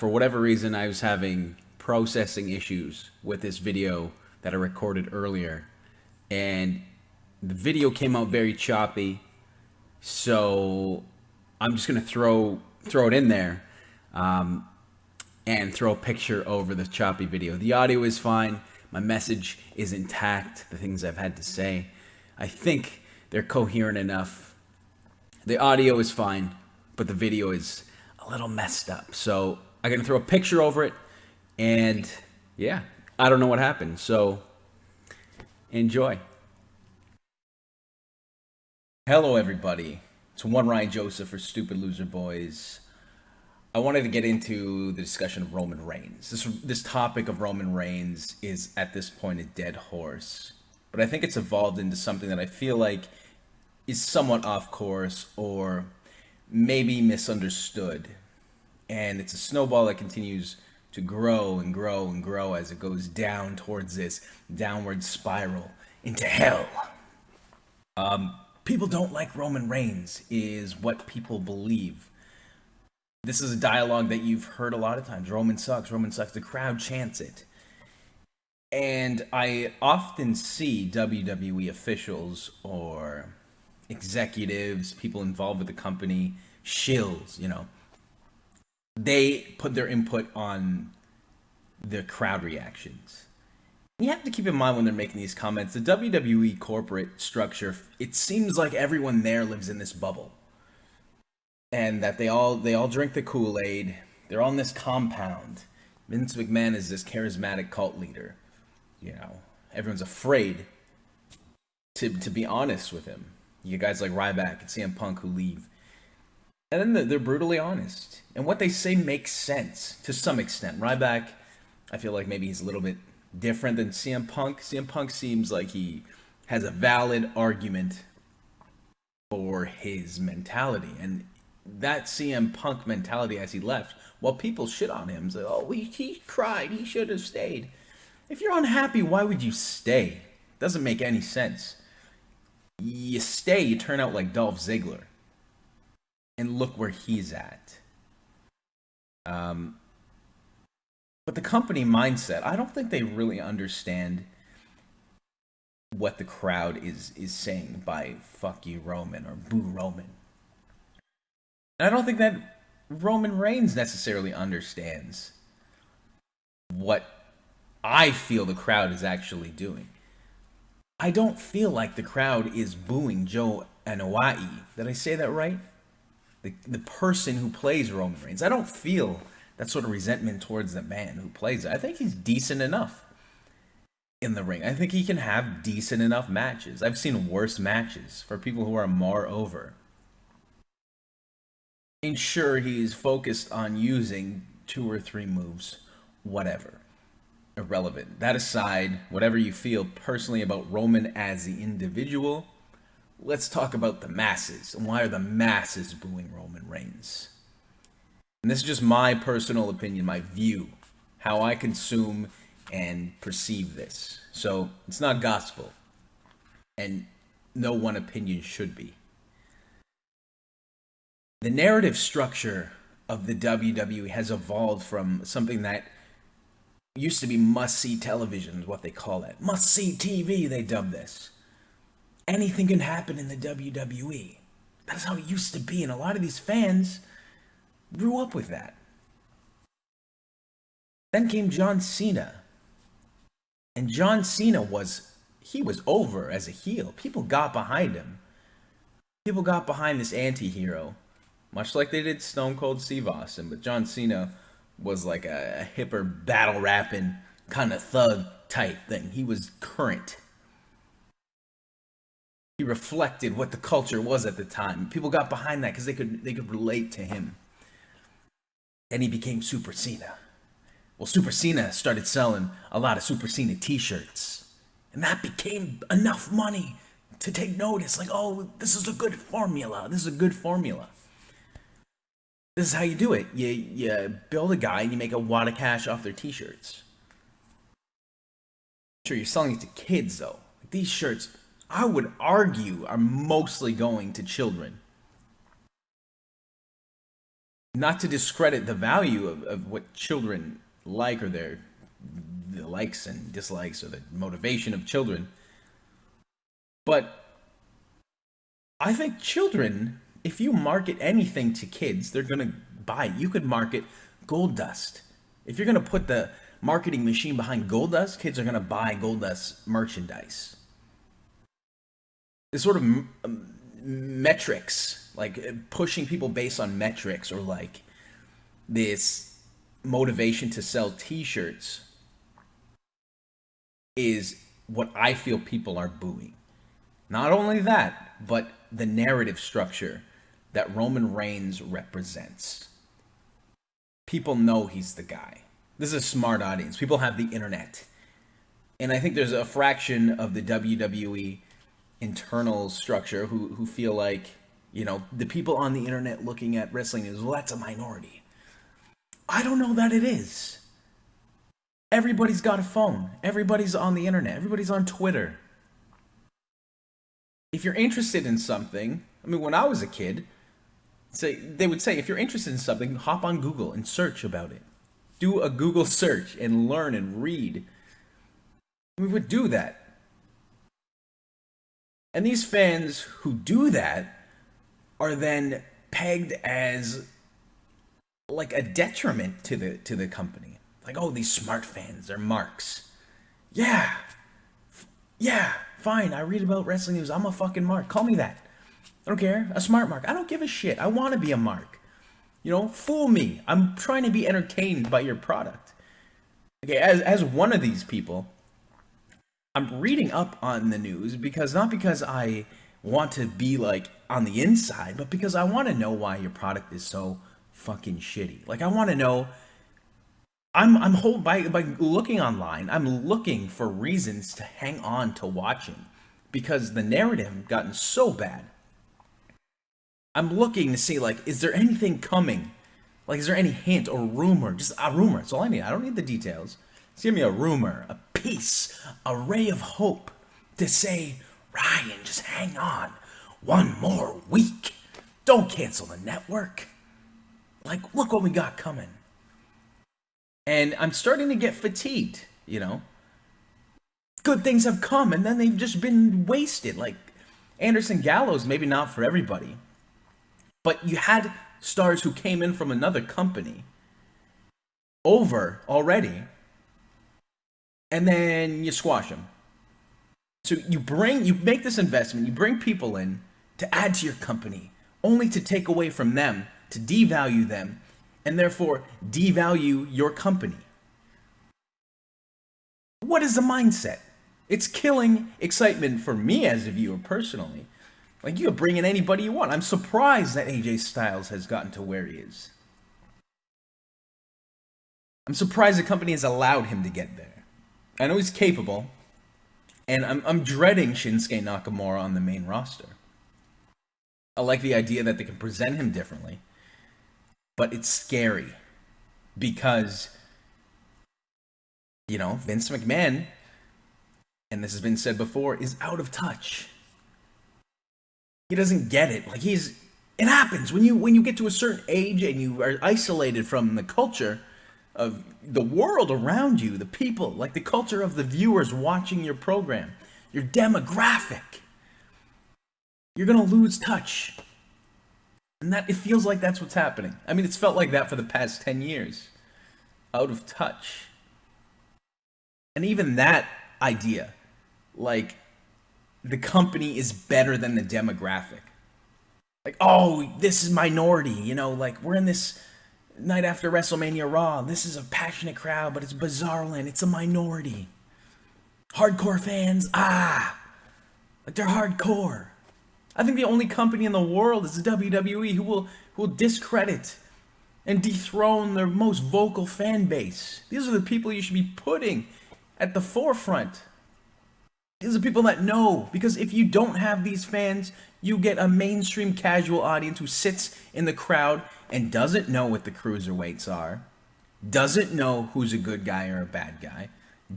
for whatever reason, I was having processing issues with this video that I recorded earlier, and the video came out very choppy. So I'm just gonna throw it in there, and throw a picture over the choppy video. The audio is fine. My message is intact. The things I've had to say, I think they're coherent enough. The audio is fine, but the video is a little messed up. So I'm gonna throw a picture over it, and yeah, I don't know what happened. So enjoy. Hello, everybody. It's one Ryan Joseph for Stupid Loser Boys. I wanted to get into the discussion of Roman Reigns. This topic of Roman Reigns is at this point a dead horse, but I think it's evolved into something that I feel like is somewhat off course or maybe misunderstood. And it's a snowball that continues to grow and grow and grow as it goes down towards this downward spiral into hell. People don't like Roman Reigns is what people believe. This is a dialogue that you've heard a lot of times. Roman sucks, Roman sucks. The crowd chants it. And I often see WWE officials or executives, people involved with the company, shills, they put their input on the crowd reactions. You have to keep in mind when they're making these comments, the WWE corporate structure, it seems like everyone there lives in this bubble. And that they all drink the Kool-Aid. They're on this compound. Vince McMahon is this charismatic cult leader. Everyone's afraid to be honest with him. You get guys like Ryback and CM Punk who leave. And then they're brutally honest. And what they say makes sense to some extent. Ryback, I feel like maybe he's a little bit different than CM Punk. CM Punk seems like he has a valid argument for his mentality. And that CM Punk mentality as he left, while people shit on him, say, oh, he cried, he should have stayed. If you're unhappy, why would you stay? Doesn't make any sense. You stay, you turn out like Dolph Ziggler. And look where he's at. But the company mindset, I don't think they really understand what the crowd is saying by fuck you Roman or boo Roman. And I don't think that Roman Reigns necessarily understands what I feel the crowd is actually doing. I don't feel like the crowd is booing Joe Anoa'i. Did I say that right? The person who plays Roman Reigns. I don't feel that sort of resentment towards the man who plays it. I think he's decent enough in the ring. I think he can have decent enough matches. I've seen worse matches for people who are more over. And sure, he's focused on using 2 or 3 moves, whatever. Irrelevant. That aside, whatever you feel personally about Roman as the individual, let's talk about the masses. And why are the masses booing Roman Reigns? And this is just my personal opinion, my view, how I consume and perceive this. So it's not gospel. And no one opinion should be. The narrative structure of the WWE has evolved from something that used to be must-see television, is what they call it. Must-see TV, they dub this. Anything can happen in the WWE. That's how it used to be, and a lot of these fans grew up with that. Then came John Cena. And John Cena was over as a heel. People got behind him. People got behind this anti-hero. Much like they did Stone Cold Steve Austin, but John Cena was like a hipper, battle-rapping, kind of thug type thing. He was current. He reflected what the culture was at the time. People got behind that because they could relate to him. And he became Super Cena. Well, Super Cena started selling a lot of Super Cena t-shirts. And that became enough money to take notice. Like, oh, this is a good formula. This is a good formula. This is how you do it. You build a guy and you make a wad of cash off their t-shirts. Sure, you're selling it to kids, though. These shirts, I would argue, are mostly going to children. not to discredit the value of what children like, or the likes and dislikes, or the motivation of children. But I think children, if you market anything to kids, they're going to buy it. You could market Gold Dust. If you're going to put the marketing machine behind Gold Dust, kids are going to buy Gold Dust merchandise. This sort of metrics, like pushing people based on metrics, or like this motivation to sell t-shirts, is what I feel people are booing. Not only that, but the narrative structure that Roman Reigns represents. People know he's the guy. This is a smart audience. People have the internet. And I think there's a fraction of the WWE internal structure who feel like, the people on the internet looking at wrestling is, well, that's a minority. I don't know that it is. Everybody's got a phone. Everybody's on the internet. Everybody's on Twitter. If you're interested in something, when I was a kid, they would say, if you're interested in something, hop on Google and search about it. Do a Google search and learn and read. We would do that. And these fans who do that are then pegged as like a detriment to the company. Like, oh, these smart fans, they're marks. Yeah, fine, I read about wrestling news. I'm a fucking mark. Call me that. I don't care. A smart mark. I don't give a shit. I want to be a mark. Fool me. I'm trying to be entertained by your product. Okay, as one of these people, I'm reading up on the news not because I want to be like on the inside, but because I want to know why your product is so fucking shitty. Like, I want to know. By looking online, I'm looking for reasons to hang on to watching, because the narrative gotten so bad. I'm looking to see, like, is there anything coming? Like, is there any hint or rumor? Just a rumor. That's all I need. I don't need the details. Just give me a rumor, a piece, a ray of hope to say, Ryan, just hang on one more week. Don't cancel the network. Like, look what we got coming. And I'm starting to get fatigued, Good things have come, and then they've just been wasted. Like, Anderson Gallows, maybe not for everybody. But you had stars who came in from another company over already, and then you squash them. So you make this investment, you bring people in to add to your company, only to take away from them, to devalue them, and therefore devalue your company. What is the mindset? It's killing excitement for me as a viewer personally. Like, you can bring in anybody you want. I'm surprised that AJ Styles has gotten to where he is. I'm surprised the company has allowed him to get there. I know he's capable, and I'm dreading Shinsuke Nakamura on the main roster. I like the idea that they can present him differently, but it's scary because, Vince McMahon, and this has been said before, is out of touch. He doesn't get it. Like, it happens when you get to a certain age and you are isolated from the culture of the world around you, the people, like the culture of the viewers watching your program, your demographic. You're going to lose touch. And it feels like that's what's happening. It's felt like that for the past 10 years. Out of touch. And even that idea, like, the company is better than the demographic. Like, oh, this is minority, like, we're in this night after WrestleMania RAW. This is a passionate crowd, but it's Bizarreland. It's a minority. Hardcore fans, like, they're hardcore. I think the only company in the world is the WWE who will discredit and dethrone their most vocal fan base. These are the people you should be putting at the forefront. These are people that know, because if you don't have these fans, you get a mainstream casual audience who sits in the crowd and doesn't know what the cruiserweights are, doesn't know who's a good guy or a bad guy,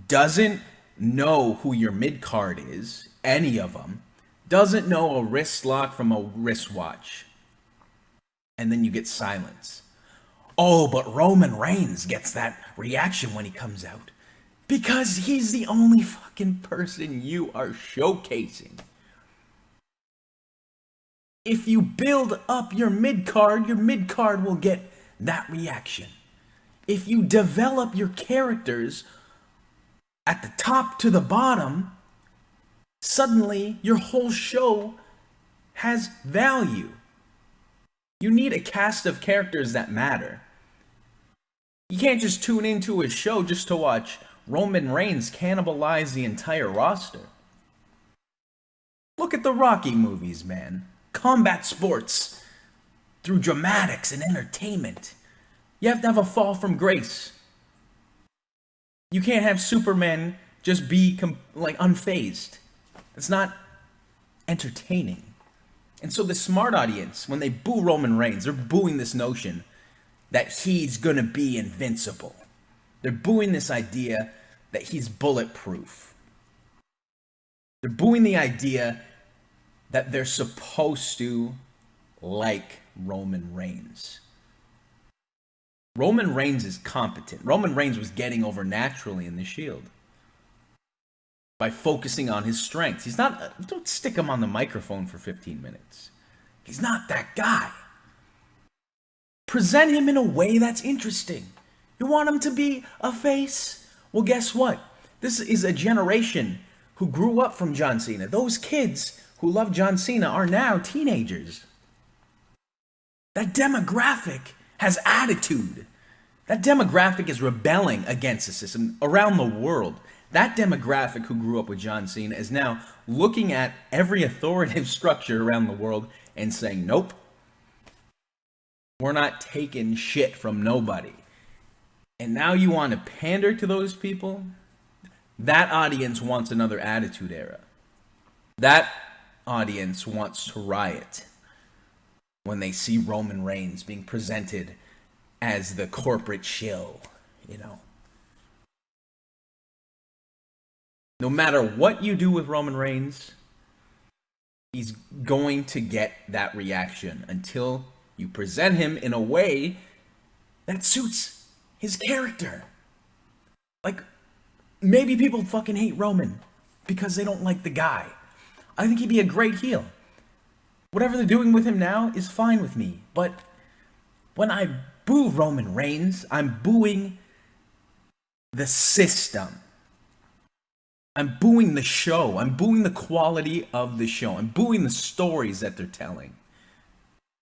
doesn't know who your mid-card is, any of them, doesn't know a wrist lock from a wristwatch. And then you get silence. Oh, but Roman Reigns gets that reaction when he comes out. Because he's the only fucking person you are showcasing. If you build up your mid card will get that reaction. If you develop your characters at the top to the bottom, suddenly your whole show has value. You need a cast of characters that matter. You can't just tune into a show just to watch Roman Reigns cannibalize the entire roster. Look at the Rocky movies, man. Combat sports through dramatics and entertainment. You have to have a fall from grace. You can't have Superman just be unfazed. It's not entertaining. And so the smart audience, when they boo Roman Reigns, they're booing this notion that he's gonna be invincible. They're booing this idea that he's bulletproof. They're booing the idea that they're supposed to like Roman Reigns. Roman Reigns is competent. Roman Reigns was getting over naturally in the Shield by focusing on his strengths. He's not, don't stick him on the microphone for 15 minutes. He's not that guy. Present him in a way that's interesting. You want him to be a face? Well, guess what? This is a generation who grew up from John Cena. Those kids who love John Cena are now teenagers. That demographic has attitude. That demographic is rebelling against the system around the world. That demographic who grew up with John Cena is now looking at every authoritative structure around the world and saying, nope, we're not taking shit from nobody. And now you want to pander to those people? That audience wants another attitude era. That audience wants to riot when they see Roman Reigns being presented as the corporate shill, you know. No matter what you do with Roman Reigns, he's going to get that reaction until you present him in a way that suits his character. Like, maybe people fucking hate Roman because they don't like the guy. I think he'd be a great heel. Whatever they're doing with him now is fine with me. But when I boo Roman Reigns, I'm booing the system. I'm booing the show. I'm booing the quality of the show. I'm booing the stories that they're telling.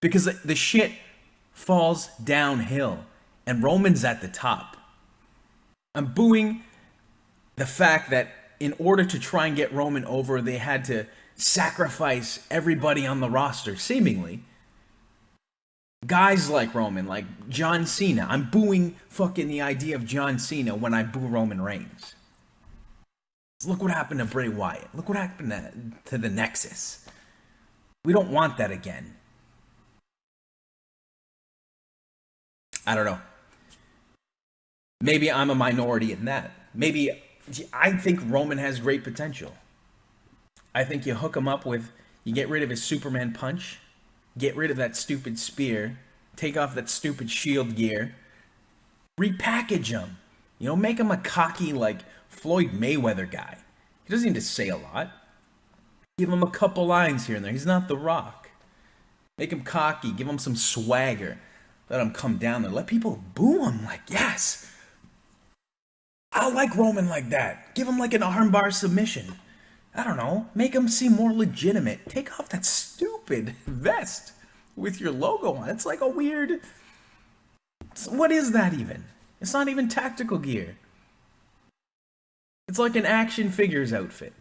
Because the shit falls downhill and Roman's at the top. I'm booing the fact that in order to try and get Roman over, they had to sacrifice everybody on the roster, seemingly. Guys like Roman, like John Cena. I'm booing fucking the idea of John Cena when I boo Roman Reigns. Look what happened to Bray Wyatt. Look what happened to the Nexus. We don't want that again. I don't know. Maybe I'm a minority in that. Maybe I think Roman has great potential. I think you hook him up with, you get rid of his Superman punch, get rid of that stupid spear, take off that stupid shield gear, repackage him. You know, make him a cocky, like, Floyd Mayweather guy. He doesn't need to say a lot. Give him a couple lines here and there. He's not The Rock. Make him cocky. Give him some swagger. Let him come down there. Let people boo him like, yes. I like Roman like that. Give him like an armbar submission. I don't know. Make him seem more legitimate. Take off that stupid vest with your logo on. It's like a weird... What is that even? It's not even tactical gear. It's like an action figures outfit.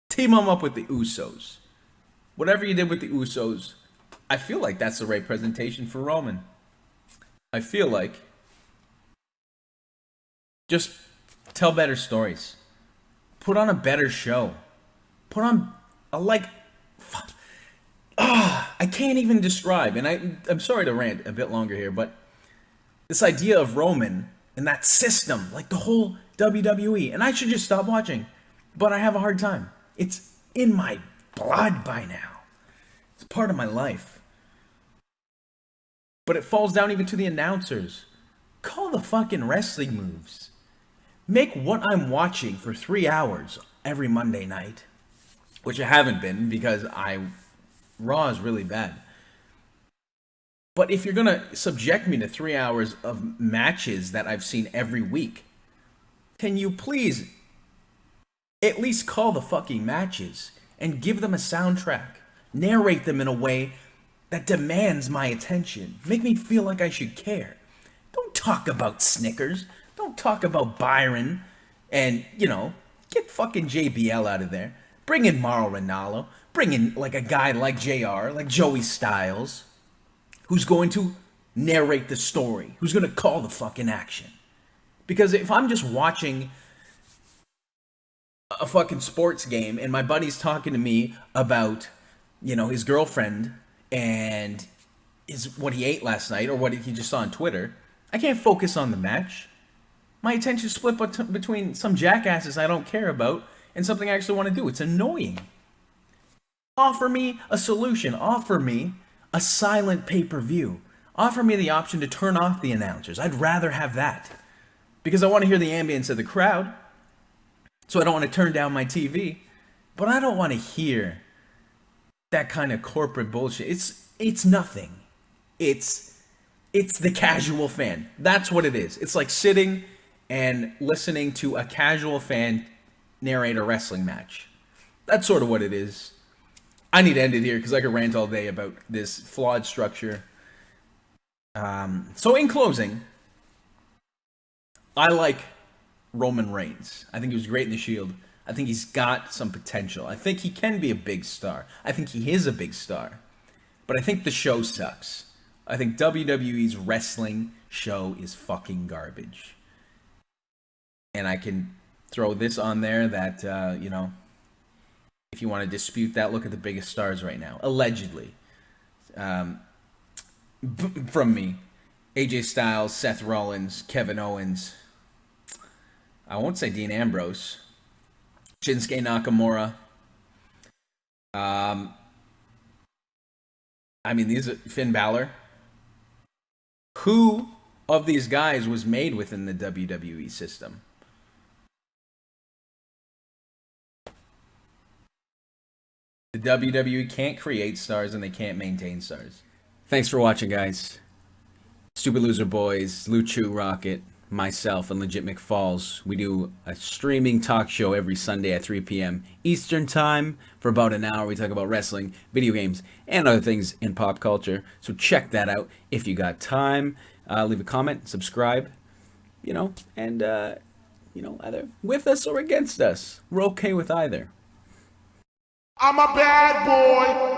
Team him up with the Usos. Whatever you did with the Usos, I feel like that's the right presentation for Roman. I feel like just tell better stories. Put on a better show. Put on a I can't even describe, and I'm sorry to rant a bit longer here, but this idea of Roman and that system, like the whole WWE, and I should just stop watching, but I have a hard time. It's in my blood by now. It's part of my life. But it falls down even to the announcers. Call the fucking wrestling moves. Make what I'm watching for 3 hours every Monday night, which I haven't been because Raw is really bad. But if you're going to subject me to 3 hours of matches that I've seen every week, can you please at least call the fucking matches and give them a soundtrack? Narrate them in a way that demands my attention. Make me feel like I should care. Don't talk about Snickers. Don't talk about Byron. And, get fucking JBL out of there. Bring in Mauro Ranallo. Bring in like a guy like JR, like Joey Styles, who's going to narrate the story, who's going to call the fucking action. Because if I'm just watching a fucking sports game and my buddy's talking to me about, his girlfriend and what he ate last night or what he just saw on Twitter, I can't focus on the match. My attention's split between some jackasses I don't care about and something I actually want to do. It's annoying. Offer me a solution. Offer me a silent pay-per-view. Offer me the option to turn off the announcers. I'd rather have that. Because I want to hear the ambience of the crowd. So I don't want to turn down my TV. But I don't want to hear that kind of corporate bullshit. It's nothing. It's the casual fan. That's what it is. It's like sitting and listening to a casual fan narrate a wrestling match. That's sort of what it is. I need to end it here because I could rant all day about this flawed structure. So in closing, I like Roman Reigns. I think he was great in the Shield. I think he's got some potential. I think he can be a big star. I think he is a big star. But I think the show sucks. I think WWE's wrestling show is fucking garbage. And I can throw this on there that, if you want to dispute that, look at the biggest stars right now. Allegedly. From me. AJ Styles, Seth Rollins, Kevin Owens. I won't say Dean Ambrose. Shinsuke Nakamura. These are Finn Balor. Who of these guys was made within the WWE system? The WWE can't create stars and they can't maintain stars. Thanks for watching, guys. Stupid Loser Boys, Luchu Rocket, myself, and Legit McFalls. We do a streaming talk show every Sunday at 3 p.m. Eastern Time. For about an hour, we talk about wrestling, video games, and other things in pop culture. So check that out if you got time. Leave a comment, subscribe, and, either with us or against us. We're okay with either. I'm a bad boy.